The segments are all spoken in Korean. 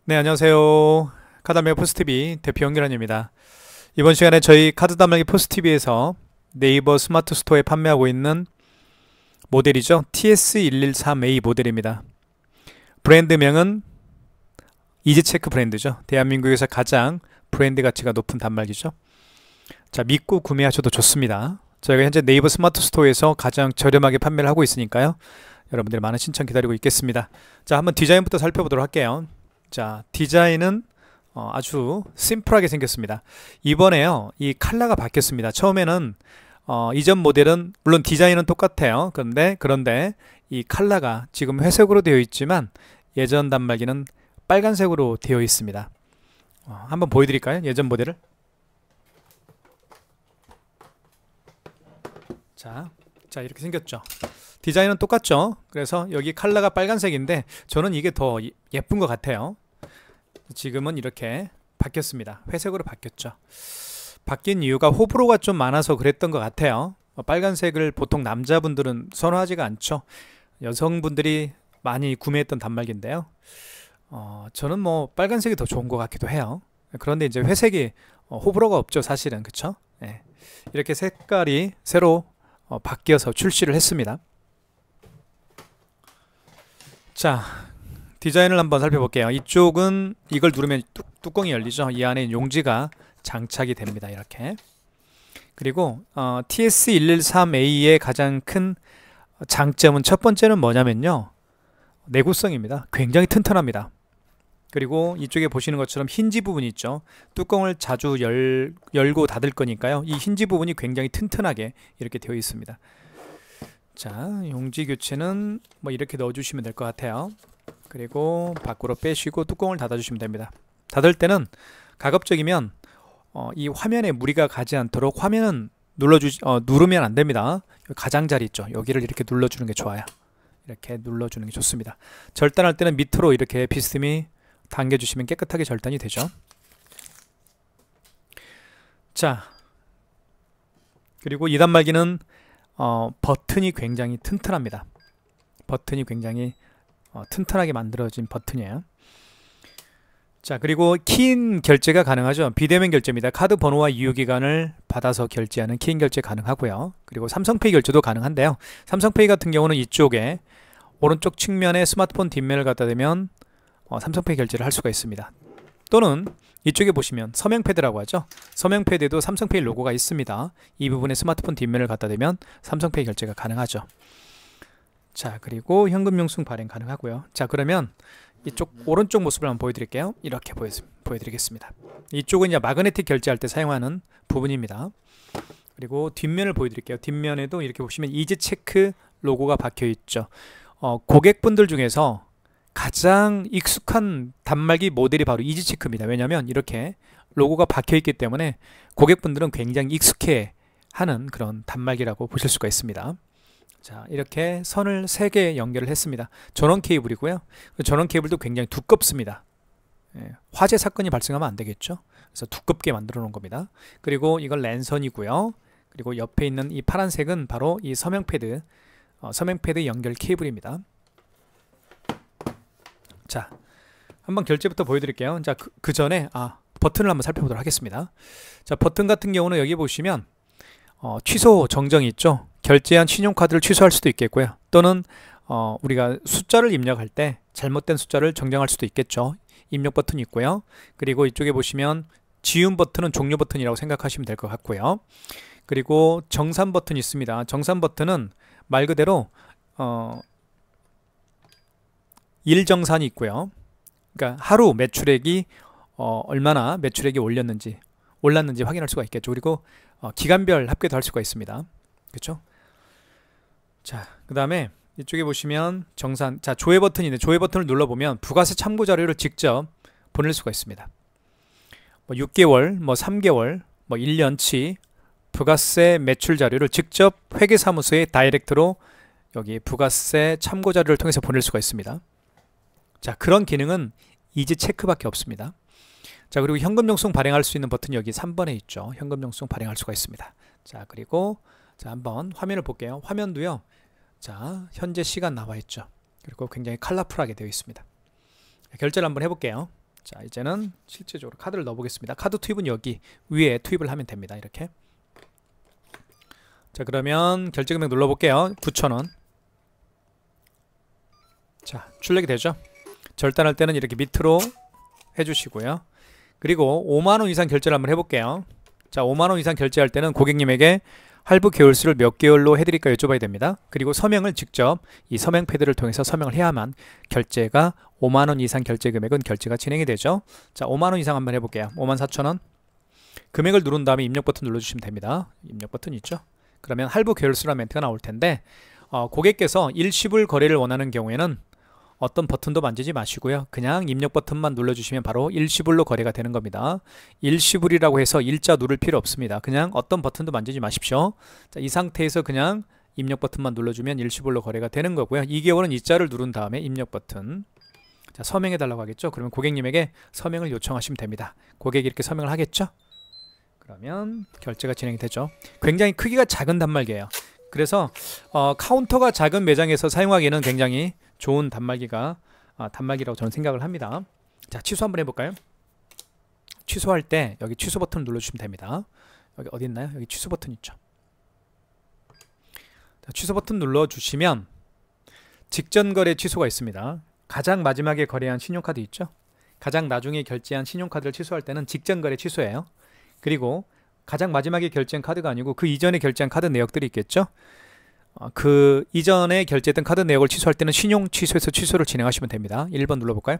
네, 안녕하세요. 카드 단말기 포스TV 대표 영기란입니다. 이번 시간에 저희 카드 단말기 포스TV에서 네이버 스마트 스토어에 판매하고 있는 모델이죠. TS113A 모델입니다. 브랜드명은 이지체크 브랜드죠. 대한민국에서 가장 브랜드 가치가 높은 단말기죠. 자, 믿고 구매하셔도 좋습니다. 저희가 현재 네이버 스마트 스토어에서 가장 저렴하게 판매를 하고 있으니까요. 여러분들 많은 신청 기다리고 있겠습니다. 자, 한번 디자인부터 살펴보도록 할게요. 자, 디자인은 아주 심플하게 생겼습니다. 이번에요, 이 컬러가 바뀌었습니다. 처음에는 이전 모델은 물론 디자인은 똑같아요. 그런데 이 컬러가 지금 회색으로 되어 있지만 예전 단말기는 빨간색으로 되어 있습니다. 한번 보여드릴까요? 예전 모델을. 자, 이렇게 생겼죠. 디자인은 똑같죠. 그래서 여기 컬러가 빨간색인데 저는 이게 더 예쁜 것 같아요. 지금은 이렇게 바뀌었습니다. 회색으로 바뀌었죠. 바뀐 이유가 호불호가 좀 많아서 그랬던 것 같아요. 빨간색을 보통 남자분들은 선호하지가 않죠. 여성분들이 많이 구매했던 단말기인데요. 저는 뭐 빨간색이 더 좋은 것 같기도 해요. 그런데 이제 회색이 호불호가 없죠, 사실은. 그쵸? 네. 이렇게 색깔이 새로 바뀌어서 출시를 했습니다. 자, 디자인을 한번 살펴볼게요. 이쪽은 이걸 누르면 뚜껑이 열리죠. 이 안에 용지가 장착이 됩니다. 이렇게. 그리고 TS113A의 가장 큰 장점은 첫 번째는 뭐냐면요, 내구성입니다. 굉장히 튼튼합니다. 그리고 이쪽에 보시는 것처럼 힌지 부분이 있죠. 뚜껑을 자주 열고 닫을 거니까요. 이 힌지 부분이 굉장히 튼튼하게 이렇게 되어 있습니다. 자, 용지 교체는 뭐 이렇게 넣어주시면 될 것 같아요. 그리고 밖으로 빼시고 뚜껑을 닫아주시면 됩니다. 닫을 때는 가급적이면 이 화면에 무리가 가지 않도록 화면은 누르면 안 됩니다. 가장자리 있죠. 여기를 이렇게 눌러주는 게 좋아요. 이렇게 눌러주는 게 좋습니다. 절단할 때는 밑으로 이렇게 비스듬히 당겨주시면 깨끗하게 절단이 되죠. 자, 그리고 이 단말기는 버튼이 굉장히 튼튼합니다. 버튼이 굉장히 튼튼하게 만들어진 버튼이에요. 자, 그리고 키인 결제가 가능하죠. 비대면 결제입니다. 카드 번호와 유효기간을 받아서 결제하는 키인 결제 가능하고요. 그리고 삼성페이 결제도 가능한데요. 삼성페이 같은 경우는 이쪽에 오른쪽 측면에 스마트폰 뒷면을 갖다 대면 삼성페이 결제를 할 수가 있습니다. 또는 이쪽에 보시면 서명패드라고 하죠. 서명패드에도 삼성페이 로고가 있습니다. 이 부분에 스마트폰 뒷면을 갖다 대면 삼성페이 결제가 가능하죠. 자, 그리고 현금용품 발행 가능하고요. 자, 그러면 이쪽 오른쪽 모습을 한번 보여드릴게요. 이렇게 보여드리겠습니다. 이쪽은 이제 마그네틱 결제할 때 사용하는 부분입니다. 그리고 뒷면을 보여드릴게요. 뒷면에도 이렇게 보시면 이지체크 로고가 박혀 있죠. 고객분들 중에서 가장 익숙한 단말기 모델이 바로 이지체크입니다. 왜냐하면 이렇게 로고가 박혀 있기 때문에 고객분들은 굉장히 익숙해 하는 그런 단말기라고 보실 수가 있습니다. 자, 이렇게 선을 3개 연결을 했습니다. 전원 케이블이고요. 전원 케이블도 굉장히 두껍습니다. 화재 사건이 발생하면 안 되겠죠. 그래서 두껍게 만들어 놓은 겁니다. 그리고 이건 랜선이고요. 그리고 옆에 있는 이 파란색은 바로 이 서명패드 연결 케이블입니다. 자, 한번 결제부터 보여드릴게요. 자, 그 전에 버튼을 한번 살펴보도록 하겠습니다. 자, 버튼 같은 경우는 여기 보시면 취소 정정이 있죠. 결제한 신용카드를 취소할 수도 있겠고요. 또는 우리가 숫자를 입력할 때 잘못된 숫자를 정정할 수도 있겠죠. 입력 버튼이 있고요. 그리고 이쪽에 보시면 지운 버튼은 종료 버튼이라고 생각하시면 될 것 같고요. 그리고 정산 버튼이 있습니다. 정산 버튼은 말 그대로 일정산이 있고요. 그러니까 하루 매출액이 얼마나 매출액이 올랐는지 확인할 수가 있겠죠. 그리고 기간별 합계도 할 수가 있습니다. 그렇죠? 자, 그 다음에 이쪽에 보시면 정산, 자, 조회 버튼이 있는데 조회 버튼을 눌러보면 부가세 참고 자료를 직접 보낼 수가 있습니다. 뭐 6개월, 뭐 3개월, 뭐 1년치 부가세 매출 자료를 직접 회계사무소에 다이렉트로 여기 부가세 참고 자료를 통해서 보낼 수가 있습니다. 자, 그런 기능은 이지체크밖에 없습니다. 자, 그리고 현금영수증 발행할 수 있는 버튼이 여기 3번에 있죠. 현금영수증 발행할 수가 있습니다. 자, 그리고 자, 한번 화면을 볼게요. 화면도요. 자, 현재 시간 나와 있죠. 그리고 굉장히 컬러풀하게 되어 있습니다. 결제를 한번 해볼게요. 자, 이제는 실제적으로 카드를 넣어보겠습니다. 카드 투입은 여기 위에 투입을 하면 됩니다. 이렇게. 자, 그러면 결제금액 눌러볼게요. 9,000원. 자, 출력이 되죠. 절단할 때는 이렇게 밑으로 해주시고요. 그리고 5만원 이상 결제를 한번 해볼게요. 자, 5만원 이상 결제할 때는 고객님에게 할부 개월수를 몇 개월로 해드릴까 여쭤봐야 됩니다. 그리고 서명을 직접 이 서명 패드를 통해서 서명을 해야만 결제가 5만원 이상 결제 금액은 결제가 진행이 되죠. 자, 5만원 이상 한번 해볼게요. 54,000원. 금액을 누른 다음에 입력 버튼 눌러주시면 됩니다. 입력 버튼 있죠. 그러면 할부 개월수라는 멘트가 나올 텐데 고객께서 일시불 거래를 원하는 경우에는 어떤 버튼도 만지지 마시고요. 그냥 입력 버튼만 눌러주시면 바로 일시불로 거래가 되는 겁니다. 일시불이라고 해서 일자 누를 필요 없습니다. 그냥 어떤 버튼도 만지지 마십시오. 자, 이 상태에서 그냥 입력 버튼만 눌러주면 일시불로 거래가 되는 거고요. 2개월은 이자를 누른 다음에 입력 버튼. 자, 서명해 달라고 하겠죠. 그러면 고객님에게 서명을 요청하시면 됩니다. 고객이 이렇게 서명을 하겠죠. 그러면 결제가 진행이 되죠. 굉장히 크기가 작은 단말기예요. 그래서 카운터가 작은 매장에서 사용하기에는 굉장히 좋은 단말기라고 저는 생각을 합니다. 자, 취소 한번 해볼까요? 취소할 때 여기 취소 버튼을 눌러주시면 됩니다. 여기 어디 있나요? 여기 취소 버튼 있죠. 자, 취소 버튼 눌러주시면 직전 거래 취소가 있습니다. 가장 마지막에 거래한 신용카드 있죠? 가장 나중에 결제한 신용카드를 취소할 때는 직전 거래 취소예요. 그리고 가장 마지막에 결제한 카드가 아니고 그 이전에 결제한 카드 내역들이 있겠죠? 그 이전에 결제했던 카드 내역을 취소할 때는 신용 취소에서 취소를 진행하시면 됩니다. 1번 눌러볼까요?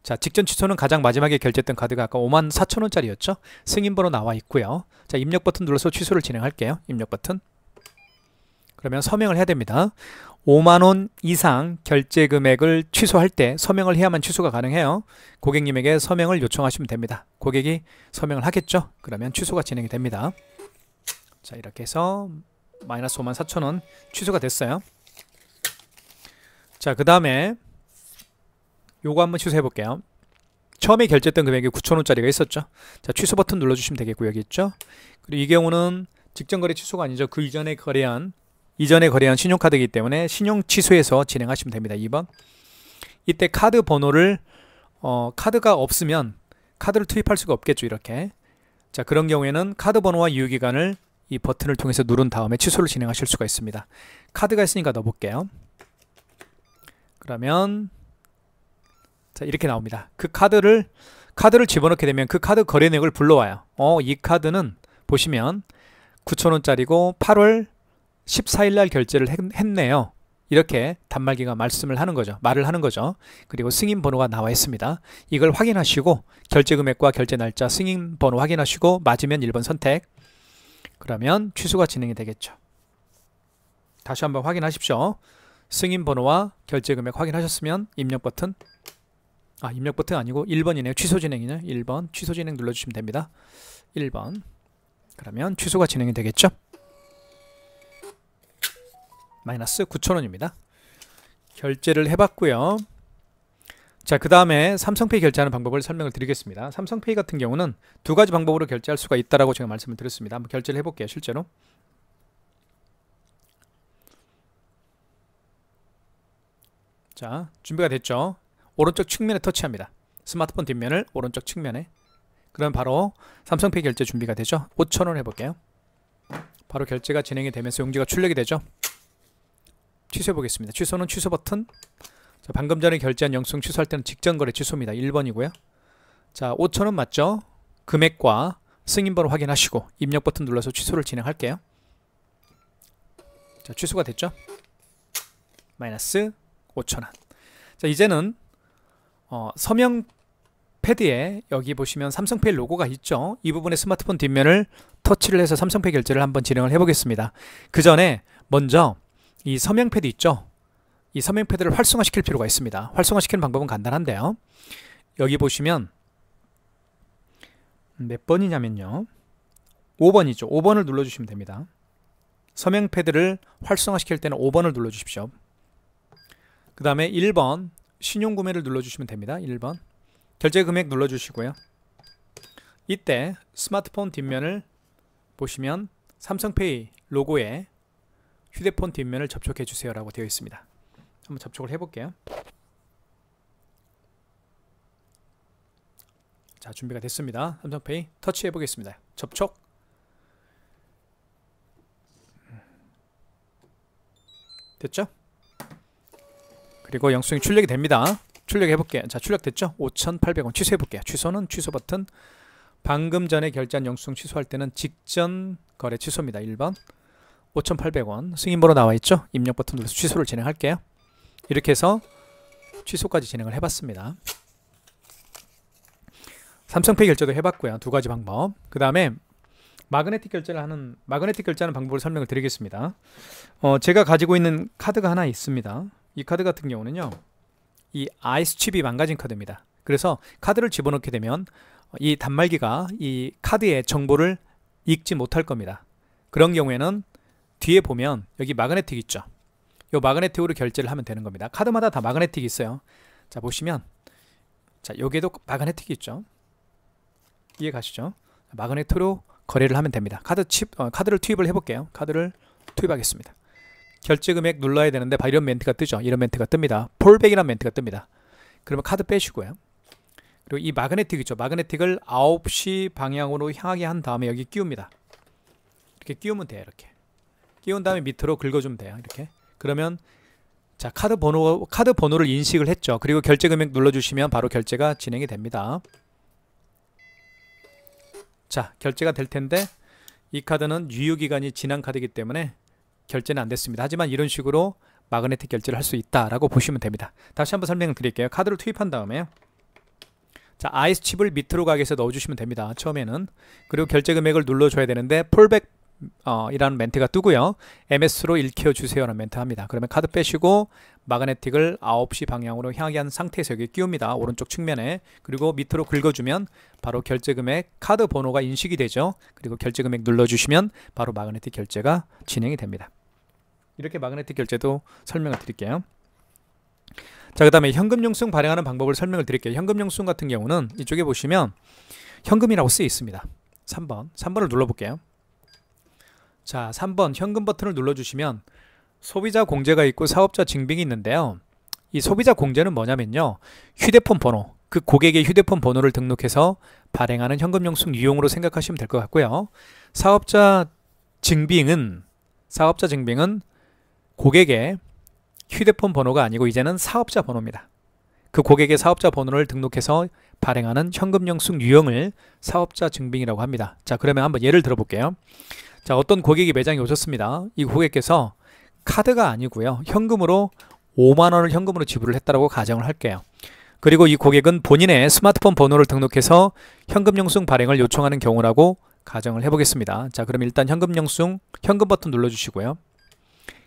자, 직전 취소는 가장 마지막에 결제했던 카드가 아까 54,000원짜리였죠? 승인번호 나와 있고요. 자, 입력 버튼 눌러서 취소를 진행할게요. 입력 버튼. 그러면 서명을 해야 됩니다. 5만원 이상 결제 금액을 취소할 때 서명을 해야만 취소가 가능해요. 고객님에게 서명을 요청하시면 됩니다. 고객이 서명을 하겠죠? 그러면 취소가 진행이 됩니다. 자, 이렇게 해서 마이너스 54,000원 취소가 됐어요. 자, 그 다음에 요거 한번 취소해 볼게요. 처음에 결제했던 금액이 9,000원짜리가 있었죠. 자, 취소 버튼 눌러주시면 되겠고 여기 있죠. 그리고 이 경우는 직전 거래 취소가 아니죠. 그 이전에 거래한 신용카드이기 때문에 신용 취소해서 진행하시면 됩니다. 2번. 이때 카드 번호를 카드가 없으면 카드를 투입할 수가 없겠죠. 이렇게. 자, 그런 경우에는 카드 번호와 유효기간을 이 버튼을 통해서 누른 다음에 취소를 진행하실 수가 있습니다. 카드가 있으니까 넣어볼게요. 그러면 자, 이렇게 나옵니다. 그 카드를 집어넣게 되면 그 카드 거래 내역을 불러와요. 이 카드는 보시면 9,000원짜리고 8월 14일 날 결제를 했네요. 이렇게 단말기가 말을 하는 거죠. 그리고 승인 번호가 나와 있습니다. 이걸 확인하시고 결제 금액과 결제 날짜, 승인 번호 확인하시고 맞으면 1번 선택. 그러면 취소가 진행이 되겠죠. 다시 한번 확인하십시오. 승인 번호와 결제 금액 확인하셨으면 입력 버튼. 입력 버튼 아니고 1번이네요. 취소 진행이네요. 1번 취소 진행 눌러주시면 됩니다. 1번. 그러면 취소가 진행이 되겠죠. 마이너스 9,000원입니다. 결제를 해봤고요. 자, 그 다음에 삼성페이 결제하는 방법을 설명을 드리겠습니다. 삼성페이 같은 경우는 두 가지 방법으로 결제할 수가 있다라고 제가 말씀을 드렸습니다. 한번 결제를 해볼게요. 실제로. 자, 준비가 됐죠. 오른쪽 측면에 터치합니다. 스마트폰 뒷면을 오른쪽 측면에. 그럼 바로 삼성페이 결제 준비가 되죠. 5,000원 해볼게요. 바로 결제가 진행이 되면서 용지가 출력이 되죠. 취소해 보겠습니다. 취소는 취소 버튼. 자, 방금 전에 결제한 영수증 취소할 때는 직전 거래 취소입니다. 1번이고요. 자, 5,000원 맞죠? 금액과 승인번호 확인하시고 입력 버튼 눌러서 취소를 진행할게요. 자, 취소가 됐죠? 마이너스 5,000원. 자, 이제는 서명 패드에 여기 보시면 삼성페이 로고가 있죠. 이 부분에 스마트폰 뒷면을 터치를 해서 삼성페이 결제를 한번 진행을 해보겠습니다. 그 전에 먼저 이 서명 패드 있죠. 이 서명 패드를 활성화시킬 필요가 있습니다. 활성화시키는 방법은 간단한데요. 여기 보시면 몇 번이냐면요. 5번이죠. 5번을 눌러주시면 됩니다. 서명 패드를 활성화시킬 때는 5번을 눌러주십시오. 그 다음에 1번 신용구매를 눌러주시면 됩니다. 1번 결제 금액 눌러주시고요. 이때 스마트폰 뒷면을 보시면 삼성페이 로고에 휴대폰 뒷면을 접촉해 주세요 라고 되어 있습니다. 한번 접촉을 해볼게요. 자, 준비가 됐습니다. 삼성페이 터치해 보겠습니다. 접촉. 됐죠? 그리고 영수증이 출력이 됩니다. 출력해 볼게요. 자, 출력됐죠? 5,800원 취소해 볼게요. 취소는 취소 버튼. 방금 전에 결제한 영수증 취소할 때는 직전 거래 취소입니다. 1번 5,800원 승인번호 나와 있죠? 입력 버튼 눌러서 취소를 진행할게요. 이렇게 해서 취소까지 진행을 해봤습니다. 삼성페이 결제도 해봤고요. 두 가지 방법. 그 다음에 마그네틱 결제하는 방법을 설명을 드리겠습니다. 제가 가지고 있는 카드가 하나 있습니다. 이 카드 같은 경우는요, 이 아이스 칩이 망가진 카드입니다. 그래서 카드를 집어넣게 되면 이 단말기가 이 카드의 정보를 읽지 못할 겁니다. 그런 경우에는 뒤에 보면 여기 마그네틱 있죠. 이 마그네틱으로 결제를 하면 되는 겁니다. 카드마다 다 마그네틱이 있어요. 자, 보시면 자, 여기에도 마그네틱이 있죠. 이해 가시죠? 마그네틱으로 거래를 하면 됩니다. 카드를 투입을 해볼게요. 카드를 투입하겠습니다. 결제 금액 눌러야 되는데 이런 멘트가 뜨죠. 이런 멘트가 뜹니다. 폴백이라는 멘트가 뜹니다. 그러면 카드 빼시고요. 그리고 이 마그네틱 있죠. 마그네틱을 9시 방향으로 향하게 한 다음에 여기 끼웁니다. 이렇게 끼우면 돼요. 이렇게 끼운 다음에 밑으로 긁어주면 돼요. 이렇게. 그러면 자, 카드 번호를 인식을 했죠. 그리고 결제 금액 눌러주시면 바로 결제가 진행이 됩니다. 자, 결제가 될 텐데 이 카드는 유효기간이 지난 카드이기 때문에 결제는 안 됐습니다. 하지만 이런 식으로 마그네틱 결제를 할 수 있다라고 보시면 됩니다. 다시 한번 설명을 드릴게요. 카드를 투입한 다음에 자, 아이스 칩을 밑으로 가게 해서 넣어주시면 됩니다. 처음에는. 그리고 결제 금액을 눌러줘야 되는데 폴백 이라는 멘트가 뜨고요. MS로 일으켜주세요 라는 멘트 합니다. 그러면 카드 빼시고 마그네틱을 9시 방향으로 향하게 한 상태에서 여기 끼웁니다. 오른쪽 측면에. 그리고 밑으로 긁어주면 바로 결제 금액 카드 번호가 인식이 되죠. 그리고 결제 금액 눌러주시면 바로 마그네틱 결제가 진행이 됩니다. 이렇게 마그네틱 결제도 설명을 드릴게요. 자, 그 다음에 현금 영수증 발행하는 방법을 설명을 드릴게요. 현금 영수증 같은 경우는 이쪽에 보시면 현금이라고 쓰여 있습니다. 3번을 눌러볼게요. 자, 3번 현금 버튼을 눌러주시면 소비자 공제가 있고 사업자 증빙이 있는데요. 이 소비자 공제는 뭐냐면요, 휴대폰 번호, 그 고객의 휴대폰 번호를 등록해서 발행하는 현금 영수증 유용으로 생각하시면 될 것 같고요. 사업자 증빙은 고객의 휴대폰 번호가 아니고 이제는 사업자 번호입니다. 그 고객의 사업자 번호를 등록해서 발행하는 현금 영수증 유형을 사업자 증빙이라고 합니다. 자, 그러면 한번 예를 들어 볼게요. 자, 어떤 고객이 매장에 오셨습니다. 이 고객께서 카드가 아니고요, 현금으로 5만원을 현금으로 지불을 했다고 가정을 할게요. 그리고 이 고객은 본인의 스마트폰 번호를 등록해서 현금 영수증 발행을 요청하는 경우라고 가정을 해보겠습니다. 자, 그럼 일단 현금 영수증 현금 버튼 눌러주시고요.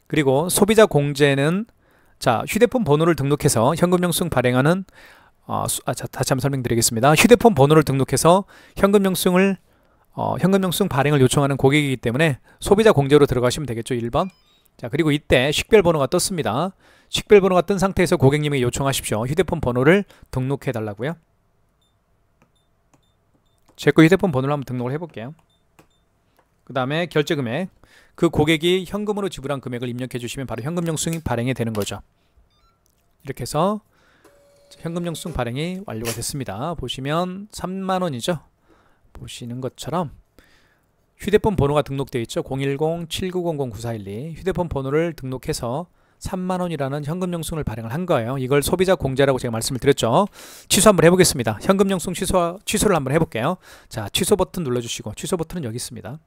그리고 소비자 공제는 자, 휴대폰 번호를 등록해서 현금 영수증 발행하는 자, 다시 한번 설명드리겠습니다. 휴대폰 번호를 등록해서 현금 영수증 발행을 요청하는 고객이기 때문에 소비자 공제로 들어가시면 되겠죠. 1번. 자, 그리고 이때 식별 번호가 떴습니다. 식별 번호가 뜬 상태에서 고객님이 요청하십시오. 휴대폰 번호를 등록해 달라고요. 제 거 휴대폰 번호를 한번 등록을 해볼게요. 그 다음에 결제 금액, 그 고객이 현금으로 지불한 금액을 입력해 주시면 바로 현금 영수증이 발행이 되는 거죠. 이렇게 해서 현금 영수증 발행이 완료가 됐습니다. 보시면 3만원이죠. 보시는 것처럼 휴대폰 번호가 등록되어 있죠. 010-7900-9412 휴대폰 번호를 등록해서 3만원이라는 현금 영수증을 발행을 한 거예요. 이걸 소비자 공제라고 제가 말씀을 드렸죠. 취소 한번 해보겠습니다. 현금 영수증 취소를 한번 해볼게요. 자, 취소 버튼 눌러주시고, 취소 버튼은 여기 있습니다.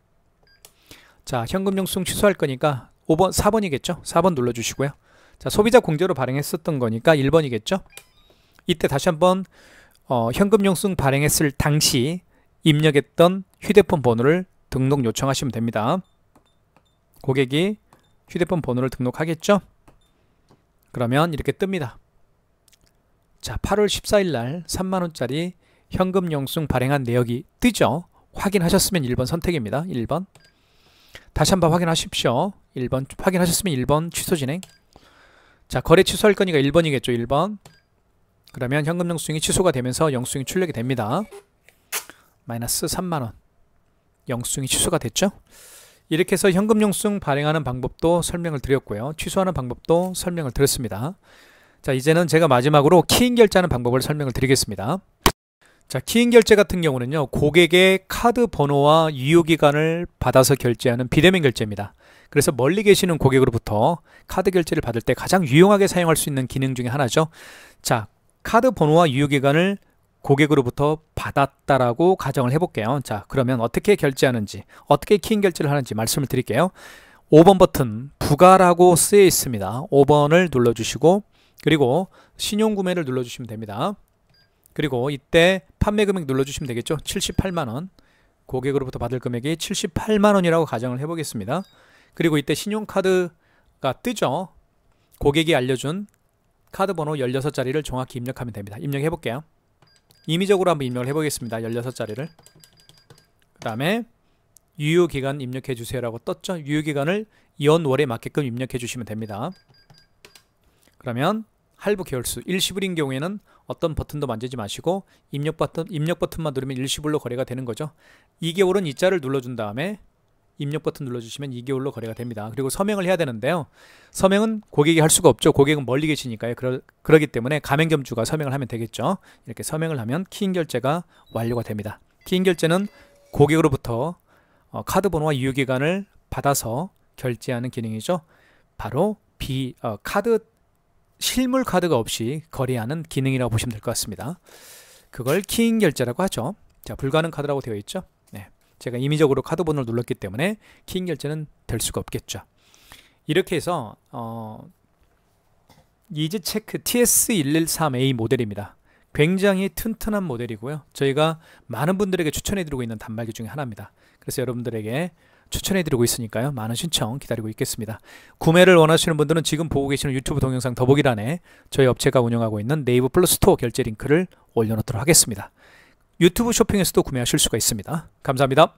자, 현금 영수증 취소할 거니까 4번이겠죠. 4번 눌러주시고요. 자, 소비자 공제로 발행했었던 거니까 1번이겠죠. 이때 다시 한번 현금 영수증 발행했을 당시 입력했던 휴대폰 번호를 등록 요청하시면 됩니다. 고객이 휴대폰 번호를 등록하겠죠. 그러면 이렇게 뜹니다. 자, 8월 14일 날 3만원짜리 현금 영수증 발행한 내역이 뜨죠. 확인하셨으면 1번 선택입니다. 1번. 다시 한번 확인하십시오. 1번 확인하셨으면 1번 취소 진행. 자, 거래 취소할 거니까 1번이겠죠. 1번. 그러면 현금 영수증이 취소가 되면서 영수증이 출력이 됩니다. 마이너스 3만원. 영수증이 취소가 됐죠. 이렇게 해서 현금 영수증 발행하는 방법도 설명을 드렸고요. 취소하는 방법도 설명을 드렸습니다. 자, 이제는 제가 마지막으로 키인 결제하는 방법을 설명을 드리겠습니다. 자, 키인 결제 같은 경우는요, 고객의 카드 번호와 유효기간을 받아서 결제하는 비대면 결제입니다. 그래서 멀리 계시는 고객으로부터 카드 결제를 받을 때 가장 유용하게 사용할 수 있는 기능 중에 하나죠. 자, 카드 번호와 유효기간을 고객으로부터 받았다라고 가정을 해볼게요. 자, 그러면 어떻게 결제하는지, 어떻게 키인 결제를 하는지 말씀을 드릴게요. 5번 버튼 부가라고 쓰여 있습니다. 5번을 눌러주시고, 그리고 신용구매를 눌러주시면 됩니다. 그리고 이때 판매 금액 눌러주시면 되겠죠. 78만원. 고객으로부터 받을 금액이 78만원이라고 가정을 해보겠습니다. 그리고 이때 신용카드가 뜨죠. 고객이 알려준 카드 번호 16자리를 정확히 입력하면 됩니다. 입력해 볼게요. 임의적으로 한번 입력을 해보겠습니다. 16자리를. 그 다음에 유효기간 입력해 주세요 라고 떴죠. 유효기간을 연월에 맞게끔 입력해 주시면 됩니다. 그러면 할부 계열수 일시불인 경우에는 어떤 버튼도 만지지 마시고 입력 버튼만 누르면 일시불로 거래가 되는 거죠. 2개월은 이 자를 눌러준 다음에 입력 버튼 눌러주시면 2개월로 거래가 됩니다. 그리고 서명을 해야 되는데요. 서명은 고객이 할 수가 없죠. 고객은 멀리 계시니까요. 그러기 때문에 가맹점주가 서명을 하면 되겠죠. 이렇게 서명을 하면 키인 결제가 완료가 됩니다. 키인 결제는 고객으로부터 카드 번호와 유효기간을 받아서 결제하는 기능이죠. 바로 실물 카드가 없이 거래하는 기능이라고 보시면 될 것 같습니다. 그걸 키인 결제라고 하죠. 자, 불가능 카드라고 되어 있죠. 네, 제가 임의적으로 카드 번호를 눌렀기 때문에 키인 결제는 될 수가 없겠죠. 이렇게 해서 이지체크 TS113A 모델입니다. 굉장히 튼튼한 모델이고요. 저희가 많은 분들에게 추천해드리고 있는 단말기 중에 하나입니다. 그래서 여러분들에게 추천해드리고 있으니까요. 많은 신청 기다리고 있겠습니다. 구매를 원하시는 분들은 지금 보고 계시는 유튜브 동영상 더보기란에 저희 업체가 운영하고 있는 네이버 플러스 스토어 결제 링크를 올려놓도록 하겠습니다. 유튜브 쇼핑에서도 구매하실 수가 있습니다. 감사합니다.